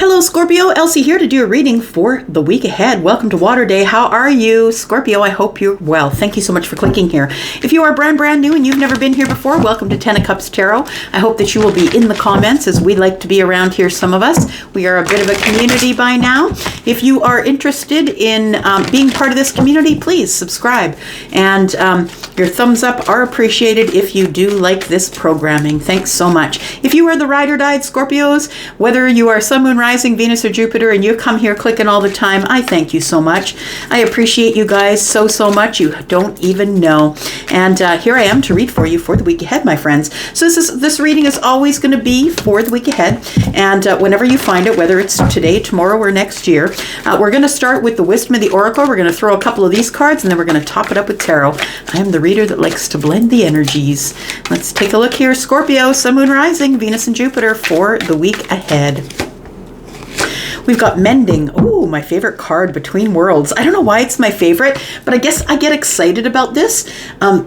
Hello Scorpio, Elsie here to do a reading for the week ahead. Welcome to Water Day. How are you? Scorpio, I hope you're well. Thank you so much for clicking here. If you are brand new and you've never been here before, welcome to Ten of Cups Tarot. I hope that you will be in the comments, as we like to be around here, some of us. We are a bit of a community by now. If you are interested in being part of this community, please subscribe. And your thumbs up are appreciated if you do like this programming. Thanks so much. If you are the ride or died Scorpios, whether you are Sun, Moon, Rising, Venus, or Jupiter, and you come here clicking all the time, I thank you so much. I appreciate you guys so much. You don't even know. And here I am to read for you for the week ahead, my friends. So this reading is always going to be for the week ahead. And whenever you find it, whether it's today, tomorrow, or next year, we're going to start with the Wisdom of the Oracle. We're going to throw a couple of these cards, and then we're going to top it up with tarot. I am the reader that likes to blend the energies. Let's take a look here. Scorpio, Sun, Moon, Rising, Venus, and Jupiter for the week ahead. We've got Mending. Oh, my favorite card, Between Worlds. I don't know why it's my favorite, but I guess I get excited about this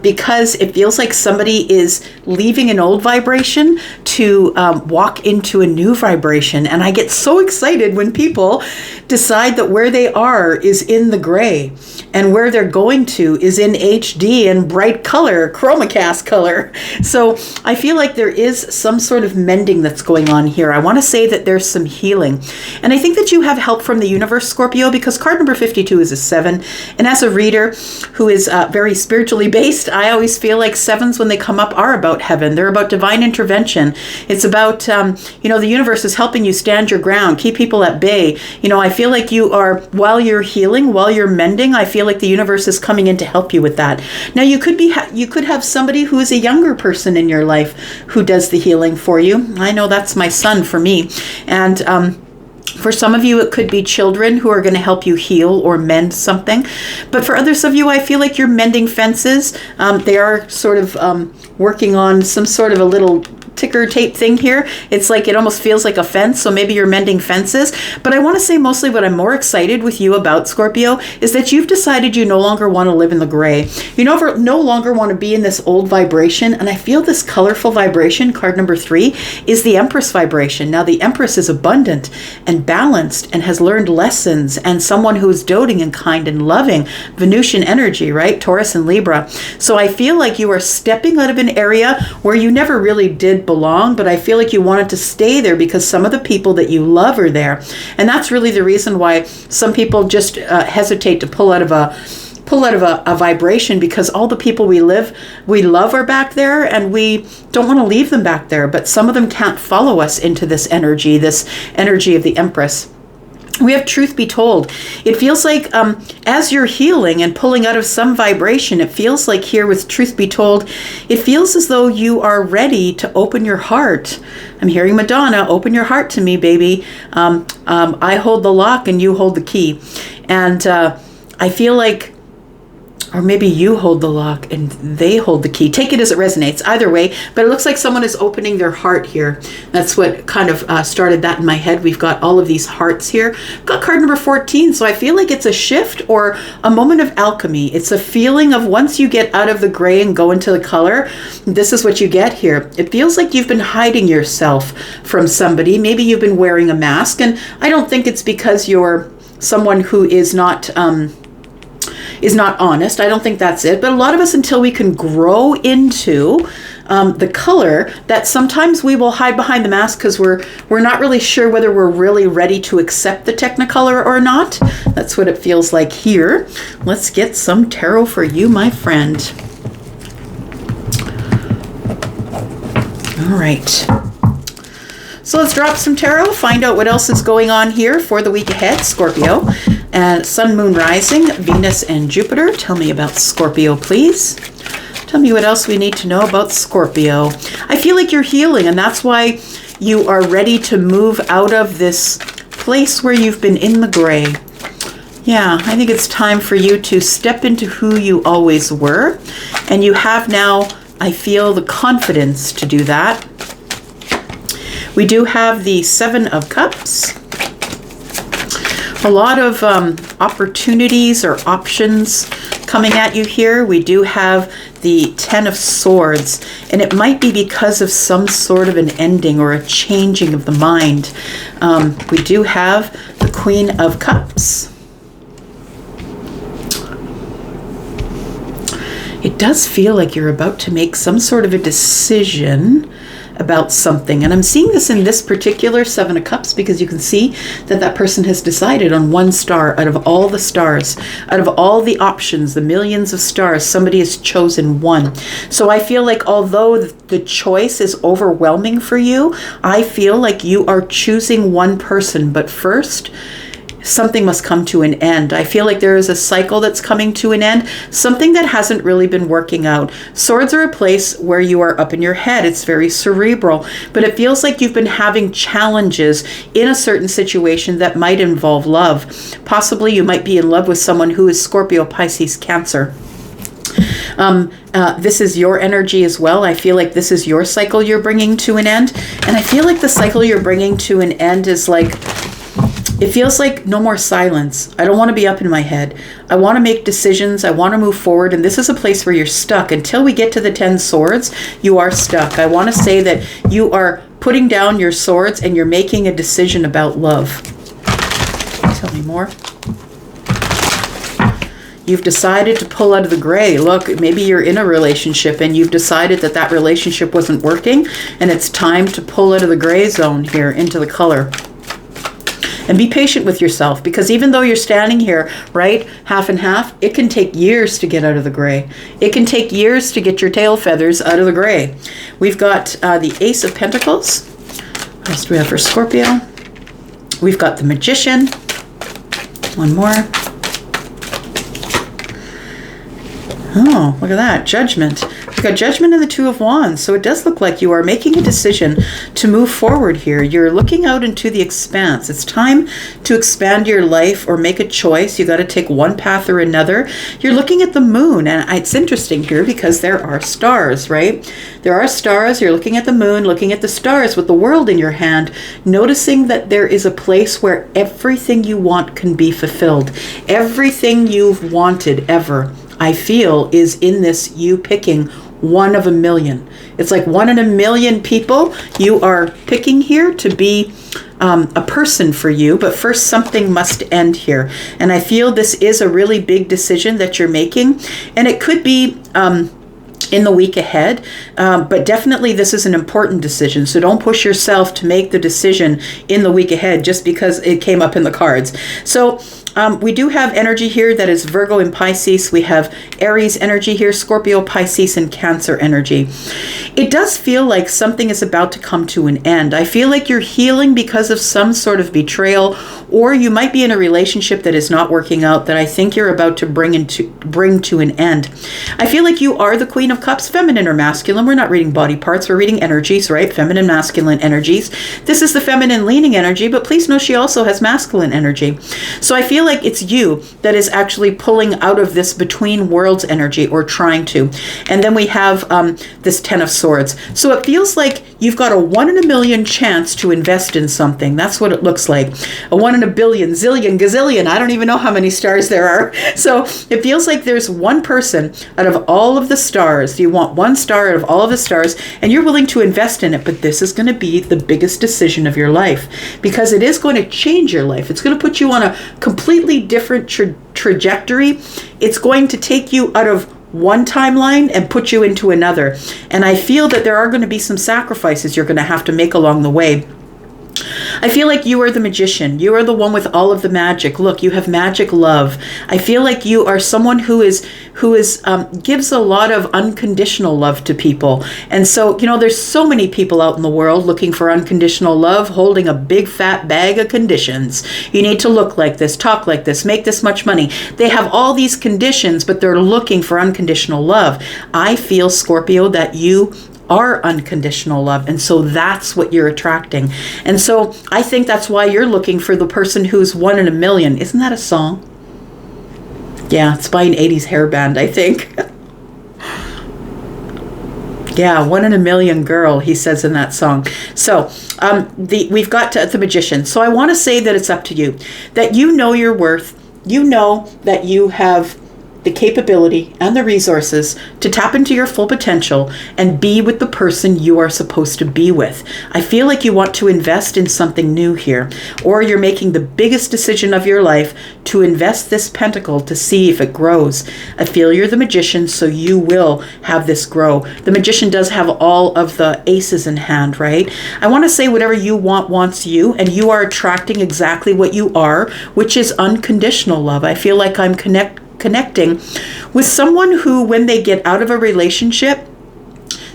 because it feels like somebody is leaving an old vibration to walk into a new vibration. And I get so excited when people decide that where they are is in the gray and where they're going to is in HD and bright color, chromacast color. So I feel like there is some sort of mending that's going on here. I want to say that there's some healing. And I think that you have help from the universe, Scorpio, because card number 52 is a 7. And as a reader who is very spiritually based, I always feel like 7s, when they come up, are about heaven. They're about divine intervention. It's about, the universe is helping you stand your ground, keep people at bay. I feel like you are, while you're healing, while you're mending, I feel like the universe is coming in to help you with that. Now, you could have somebody who is a younger person in your life who does the healing for you. I know that's my son for me. And for some of you, it could be children who are going to help you heal or mend something. But for others of you, I feel like you're mending fences. They are sort of working on some sort of a little ticker tape thing here. It's like, it almost feels like a fence, so maybe you're mending fences. But I want to say mostly what I'm more excited with you about, Scorpio, is that you've decided you no longer want to live in the gray. You no longer want to be in this old vibration. And I feel this colorful vibration, card number 3, is the Empress vibration. Now, the Empress is abundant and balanced and has learned lessons, and someone who is doting and kind and loving. Venusian energy, right? Taurus and Libra. So I feel like you are stepping out of an area where you never really did belong, but I feel like you wanted to stay there because some of the people that you love are there. And that's really the reason why some people just hesitate to pull out of a vibration, because all the people we love are back there, and we don't want to leave them back there. But some of them can't follow us into this energy of the Empress. We have Truth Be Told. It feels like as you're healing and pulling out of some vibration, it feels like here with Truth Be Told, it feels as though you are ready to open your heart. I'm hearing Madonna, open your heart to me, baby. I hold the lock and you hold the key. And I feel like, or maybe you hold the lock and they hold the key. Take it as it resonates. Either way, but it looks like someone is opening their heart here. That's what kind of started that in my head. We've got all of these hearts here. Got card number 14. So I feel like it's a shift or a moment of alchemy. It's a feeling of once you get out of the gray and go into the color, this is what you get here. It feels like you've been hiding yourself from somebody. Maybe you've been wearing a mask. And I don't think it's because you're someone who is not honest. I don't think that's it. But a lot of us, until we can grow into the color, that sometimes we will hide behind the mask because we're not really sure whether we're really ready to accept the Technicolor or not. That's what it feels like here. Let's get some tarot for you, my friend. All right. So let's drop some tarot, find out what else is going on here for the week ahead, Scorpio. And Sun, Moon, Rising, Venus, and Jupiter. Tell me about Scorpio, please. Tell me what else we need to know about Scorpio. I feel like you're healing, and that's why you are ready to move out of this place where you've been in the gray. Yeah, I think it's time for you to step into who you always were. And you have now, I feel, the confidence to do that. We do have the 7 of Cups. A lot of opportunities or options coming at you here. We do have the 10 of Swords, and it might be because of some sort of an ending or a changing of the mind. We do have the Queen of Cups. It does feel like you're about to make some sort of a decision about something. And I'm seeing this in this particular Seven of Cups because you can see that that person has decided on one star out of all the stars, out of all the options, the millions of stars, somebody has chosen one. So I feel like although the choice is overwhelming for you, I feel like you are choosing one person. But first, something must come to an end. I feel like there is a cycle that's coming to an end, something that hasn't really been working out. Swords are a place where you are up in your head. It's very cerebral, but it feels like you've been having challenges in a certain situation that might involve love. Possibly you might be in love with someone who is Scorpio, Pisces, Cancer. This is your energy as well. I feel like this is your cycle you're bringing to an end. And I feel like the cycle you're bringing to an end is like, it feels like no more silence. I don't want to be up in my head. I want to make decisions. I want to move forward. And this is a place where you're stuck. Until we get to the 10 swords, you are stuck. I want to say that you are putting down your swords and you're making a decision about love. Tell me more. You've decided to pull out of the gray. Look, maybe you're in a relationship and you've decided that that relationship wasn't working and it's time to pull out of the gray zone here into the color. And be patient with yourself, because even though you're standing here, right, half and half, it can take years to get out of the gray. It can take years to get your tail feathers out of the gray. We've got the Ace of Pentacles. What else do we have for Scorpio? We've got the Magician. One more. Oh, look at that. Judgment. We've got Judgment and the Two of Wands. So it does look like you are making a decision to move forward here. You're looking out into the expanse. It's time to expand your life or make a choice. You got to take one path or another. You're looking at the moon, and it's interesting here because there are stars, right? There are stars. You're looking at the moon, looking at the stars with the world in your hand, noticing that there is a place where everything you want can be fulfilled. Everything you've wanted ever, I feel, is in this you picking one of a million. It's like one in a million people you are picking here to be a person for you, but first something must end here. And I feel this is a really big decision that you're making, and it could be in the week ahead, but definitely this is an important decision. So don't push yourself to make the decision in the week ahead just because it came up in the cards. So we do have energy here that is Virgo and Pisces. We have Aries energy here, Scorpio, Pisces, and Cancer energy. It does feel like something is about to come to an end. I feel like you're healing because of some sort of betrayal, or you might be in a relationship that is not working out that I think you're about to bring to an end. I feel like you are the Queen of Cups, feminine or masculine. We're not reading body parts, we're reading energies, right? Feminine, masculine energies. This is the feminine leaning energy, but please know she also has masculine energy. So I feel like it's you that is actually pulling out of this between worlds energy, or trying to. And then we have this 10 of Swords. So it feels like you've got a 1 in a million chance to invest in something. That's what it looks like. A 1 in a billion, zillion, gazillion. I don't even know how many stars there are. So it feels like there's one person out of all of the stars. You want one star out of all of the stars, and you're willing to invest in it. But this is going to be the biggest decision of your life, because it is going to change your life. It's going to put you on a completely different trajectory. It's going to take you out of one timeline and put you into another. And I feel that there are going to be some sacrifices you're going to have to make along the way. I feel like you are the magician. You are the one with all of the magic. Look, you have magic love. I feel like you are someone who gives a lot of unconditional love to people. And so, there's so many people out in the world looking for unconditional love, holding a big fat bag of conditions. You need to look like this, talk like this, make this much money. They have all these conditions, but they're looking for unconditional love. I feel, Scorpio, that you are unconditional love, and so that's what you're attracting. And so I think that's why you're looking for the person who's 1 in a million. Isn't that a song? Yeah, it's by an 80s hair band, I think. Yeah, 1 in a million girl, he says in that song. So we've got the magician. So I want to say that it's up to you, that you know your worth. You know that you have the capability and the resources to tap into your full potential and be with the person you are supposed to be with. I feel like you want to invest in something new here, or you're making the biggest decision of your life to invest this pentacle to see if it grows. I feel you're the magician, so you will have this grow. The magician does have all of the aces in hand, right? I want to say whatever you want wants you, and you are attracting exactly what you are, which is unconditional love. I feel like I'm connecting with someone who, when they get out of a relationship,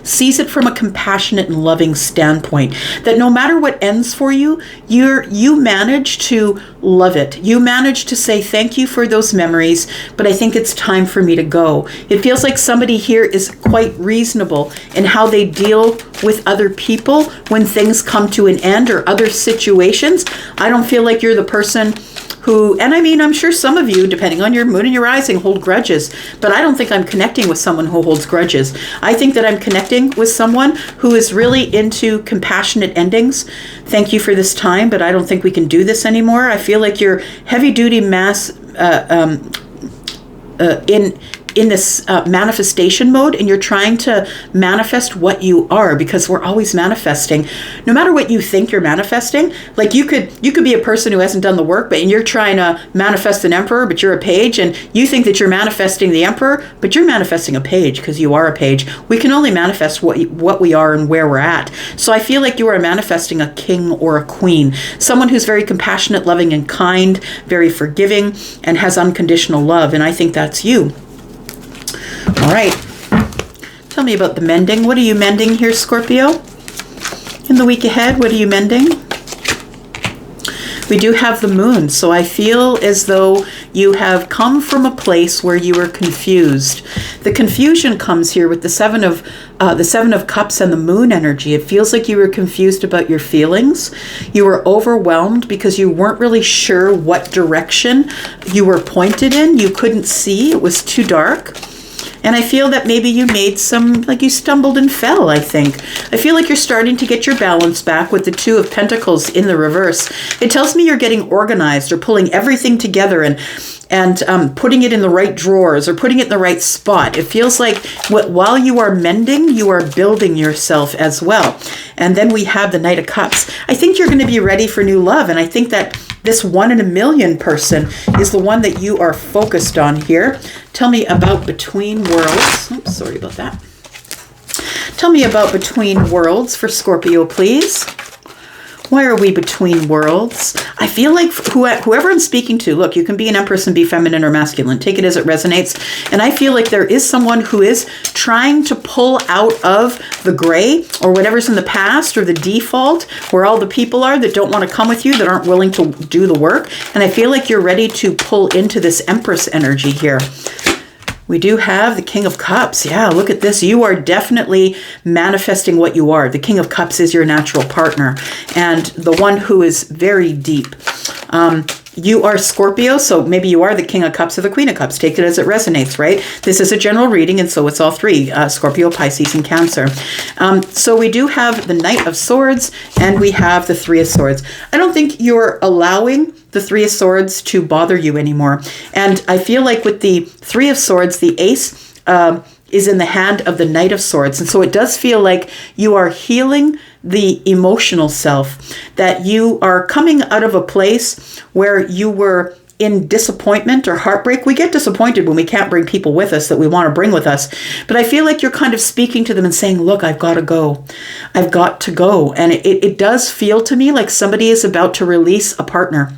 sees it from a compassionate and loving standpoint, that no matter what ends for you, you manage to love it. You manage to say thank you for those memories, but I think it's time for me to go. It feels like somebody here is quite reasonable in how they deal with other people when things come to an end or other situations. I don't feel like you're the person who, and I mean, I'm sure some of you, depending on your moon and your rising, hold grudges, but I don't think I'm connecting with someone who holds grudges. I think that I'm connecting with someone who is really into compassionate endings. Thank you for this time, but I don't think we can do this anymore. I feel like you're heavy duty mass in this manifestation mode, and you're trying to manifest what you are, because we're always manifesting. No matter what you think you're manifesting, like you could be a person who hasn't done the work, but and you're trying to manifest an emperor, but you're a page, and you think that you're manifesting the emperor, but you're manifesting a page because you are a page. We can only manifest what we are and where we're at. So I feel like you are manifesting a king or a queen, someone who's very compassionate, loving, and kind, very forgiving, and has unconditional love, and I think that's you. All right. Tell me about the mending. What are you mending here, Scorpio? In the week ahead, what are you mending? We do have the moon, so I feel as though you have come from a place where you were confused. The confusion comes here with the Seven of Cups and the moon energy. It feels like you were confused about your feelings. You were overwhelmed because you weren't really sure what direction you were pointed in. You couldn't see. It was too dark. And I feel that maybe you made you stumbled and fell, I think. I feel like you're starting to get your balance back with the Two of Pentacles in the reverse. It tells me you're getting organized or pulling everything together and putting it in the right drawers or putting it in the right spot. It feels like while you are mending, you are building yourself as well. And then we have the Knight of Cups. I think you're going to be ready for new love. And I think that this 1 in a million person is the one that you are focused on here. Tell me about Between Worlds. Oops, sorry about that. Tell me about Between Worlds for Scorpio, please. Why are we between worlds? I feel like whoever I'm speaking to, look, you can be an empress and be feminine or masculine. Take it as it resonates. And I feel like there is someone who is trying to pull out of the gray or whatever's in the past or the default where all the people are that don't want to come with you, that aren't willing to do the work. And I feel like you're ready to pull into this empress energy here. We do have the King of Cups. Yeah, look at this. You are definitely manifesting what you are. The King of Cups is your natural partner and the one who is very deep. You are Scorpio, so maybe you are the King of Cups or the Queen of Cups. Take it as it resonates, right? This is a general reading, and so it's all three, Scorpio, Pisces, and Cancer. So we do have the Knight of Swords, and we have the Three of Swords. I don't think you're allowing the Three of Swords to bother you anymore. And I feel like with the Three of Swords, the Ace is in the hand of the Knight of Swords. And so it does feel like you are healing the emotional self, that you are coming out of a place where you were in disappointment or heartbreak. We get disappointed when we can't bring people with us that we want to bring with us. But I feel like you're kind of speaking to them and saying, look, I've got to go. I've got to go. And it does feel to me like somebody is about to release a partner.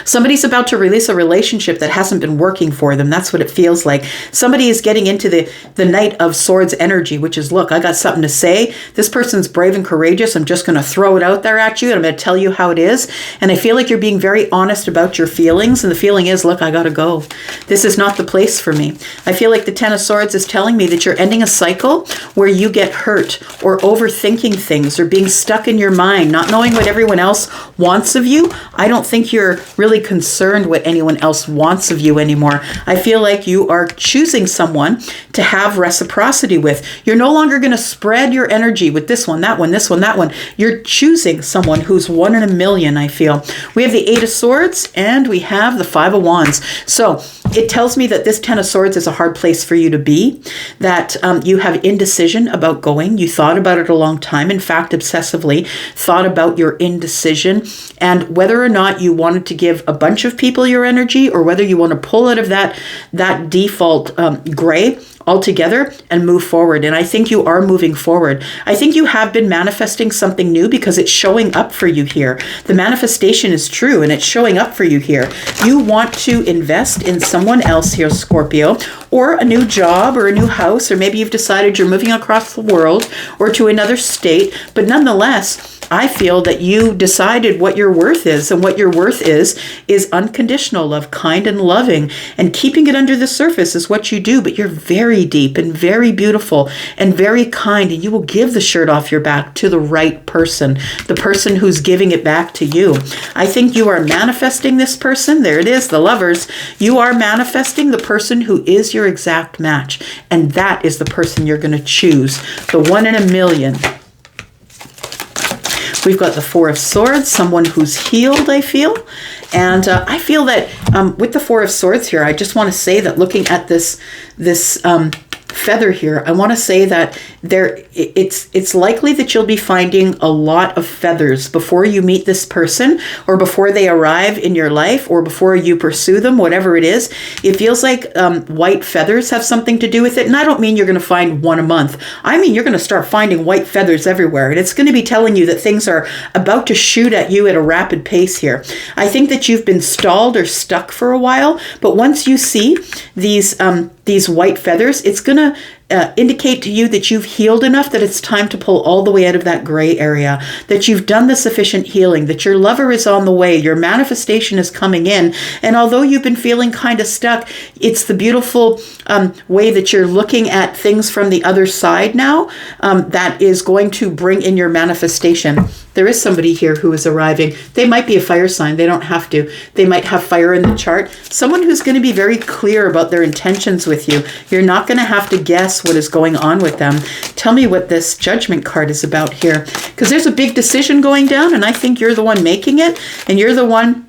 Somebody's about to release a relationship that hasn't been working for them. That's what it feels like. Somebody is getting into the Knight of Swords energy, which is, look, I got something to say. This person's brave and courageous. I'm just going to throw it out there at you, and I'm going to tell you how it is. And I feel like you're being very honest about your feelings. And the feeling is, look, I got to go. This is not the place for me. I feel like the Ten of Swords is telling me that you're ending a cycle where you get hurt or overthinking things or being stuck in your mind, not knowing what everyone else wants of you. I don't think you're longer really concerned what anyone else wants of you anymore. I feel like you are choosing someone to have reciprocity with. You're no longer going to spread your energy with this one, that one, this one, that one. You're choosing someone who's one in a million, I feel. We have the Eight of Swords and we have the Five of Wands. So it tells me that this Ten of Swords is a hard place for you to be, that you have indecision about going. You thought about it a long time, in fact, obsessively thought about your indecision and whether or not you wanted to give a bunch of people your energy or whether you want to pull out of that default gray altogether and move forward. And I think you are moving forward. I think you have been manifesting something new because it's showing up for you here. The manifestation is true and it's showing up for you here. You want to invest in someone else here, Scorpio, or a new job or a new house, or maybe you've decided you're moving across the world or to another state. But nonetheless, I feel that you decided what your worth is, and what your worth is unconditional love, kind and loving, and keeping it under the surface is what you do. But you're very deep and very beautiful and very kind, and you will give the shirt off your back to the right person, the person who's giving it back to you. I think you are manifesting this person. There it is, the Lovers. You are manifesting the person who is your exact match, and that is the person you're going to choose, the one in a million. We've got the Four of Swords, someone who's healed, I feel. And I feel that with the Four of Swords here, I just want to say that looking at this feather here, I want to say that it's likely that you'll be finding a lot of feathers before you meet this person, or before they arrive in your life, or before you pursue them, whatever it is. It feels like white feathers have something to do with it. And I don't mean you're going to find one a month. I mean you're going to start finding white feathers everywhere. And it's going to be telling you that things are about to shoot at you at a rapid pace here. I think that you've been stalled or stuck for a while, but once you see these white feathers, it's going to indicate to you that you've healed enough that it's time to pull all the way out of that gray area, that you've done the sufficient healing, that your lover is on the way, your manifestation is coming in. And although you've been feeling kind of stuck, it's the beautiful way that you're looking at things from the other side now that is going to bring in your manifestation. There is somebody here who is arriving. They might be a fire sign. They don't have to. They might have fire in the chart. Someone who's going to be very clear about their intentions with you. You're not going to have to guess what is going on with them. Tell me what this Judgment card is about here. Because there's a big decision going down, and I think you're the one making it, and you're the one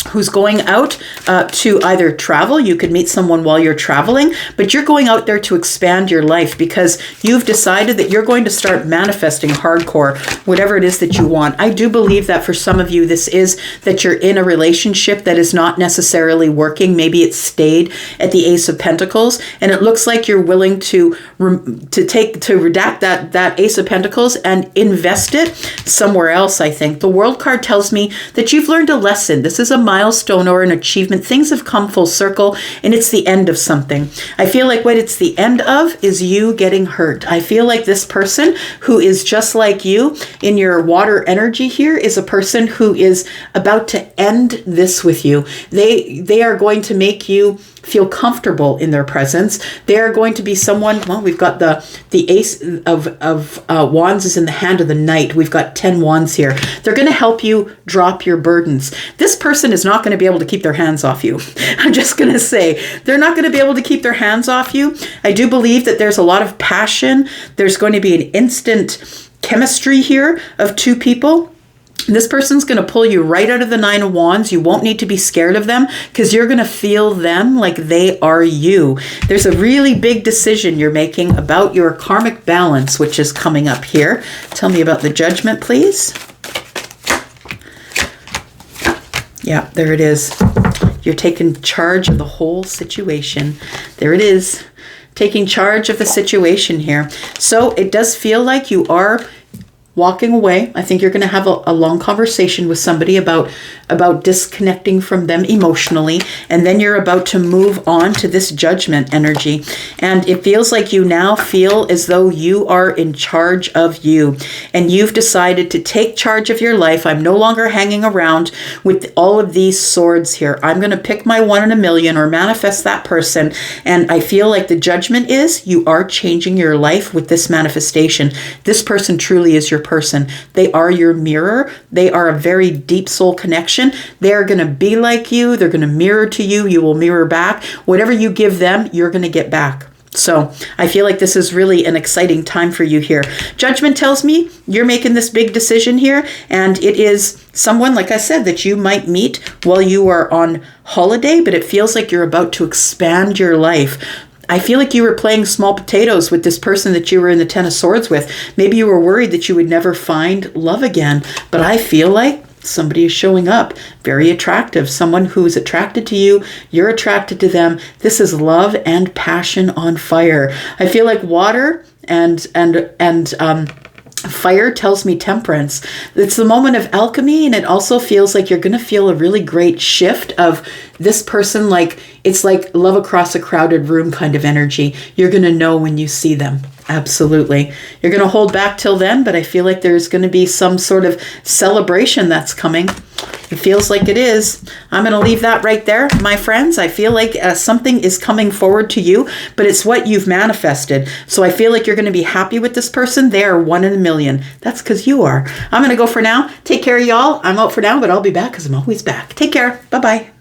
who's going out to either travel. You could meet someone while you're traveling, but you're going out there to expand your life because you've decided that you're going to start manifesting hardcore, whatever it is that you want. I do believe that for some of you, this is that you're in a relationship that is not necessarily working. Maybe it stayed at the Ace of Pentacles, and it looks like you're willing to redact that Ace of Pentacles and invest it somewhere else. I think the World card tells me that you've learned a lesson. This is a milestone or an achievement. Things have come full circle, and it's the end of something. I feel like what it's the end of is you getting hurt. I feel like this person who is just like you in your water energy here is a person who is about to end this with you. They are going to make you feel comfortable in their presence. They are going to be someone, well, we've got the Ace of Wands is in the hand of the Knight. We've got 10 wands here. They're going to help you drop your burdens. This person is not going to be able to keep their hands off you. I'm just going to say, they're not going to be able to keep their hands off you. I do believe that there's a lot of passion. There's going to be an instant chemistry here of two people. This person's going to pull you right out of the Nine of Wands. You won't need to be scared of them because you're going to feel them like they are you. There's a really big decision you're making about your karmic balance, which is coming up here. Tell me about the Judgment, please. Yeah, there it is. You're taking charge of the whole situation. There it is. Taking charge of the situation here. So it does feel like you are walking away. I think you're going to have a long conversation with somebody about disconnecting from them emotionally, and then you're about to move on to this Judgment energy. And it feels like you now feel as though you are in charge of you, and you've decided to take charge of your life. I'm no longer hanging around with all of these swords here. I'm going to pick my one in a million or manifest that person. And I feel like the Judgment is you are changing your life with this manifestation. This person truly is your person. They are your mirror. They are a very deep soul connection. They're going to be like you. They're going to mirror to you. You will mirror back. Whatever you give them, you're going to get back. So I feel like this is really an exciting time for you here. Judgment tells me you're making this big decision here, and it is someone, like I said, that you might meet while you are on holiday, but it feels like you're about to expand your life. I feel like you were playing small potatoes with this person that you were in the Ten of Swords with. Maybe you were worried that you would never find love again, but I feel like somebody is showing up, very attractive, someone who's attracted to you, you're attracted to them. This is love and passion on fire. I feel like water and fire tells me temperance. It's the moment of alchemy, and it also feels like you're going to feel a really great shift of this person, like it's like love across a crowded room kind of energy. You're going to know when you see them. Absolutely. You're going to hold back till then, but I feel like there's going to be some sort of celebration that's coming. It feels like it is. I'm going to leave that right there, my friends. I feel like something is coming forward to you, but it's what you've manifested. So I feel like you're going to be happy with this person. They are 1 in a million. That's because you are. I'm going to go for now. Take care, y'all. I'm out for now, but I'll be back because I'm always back. Take care. Bye-bye.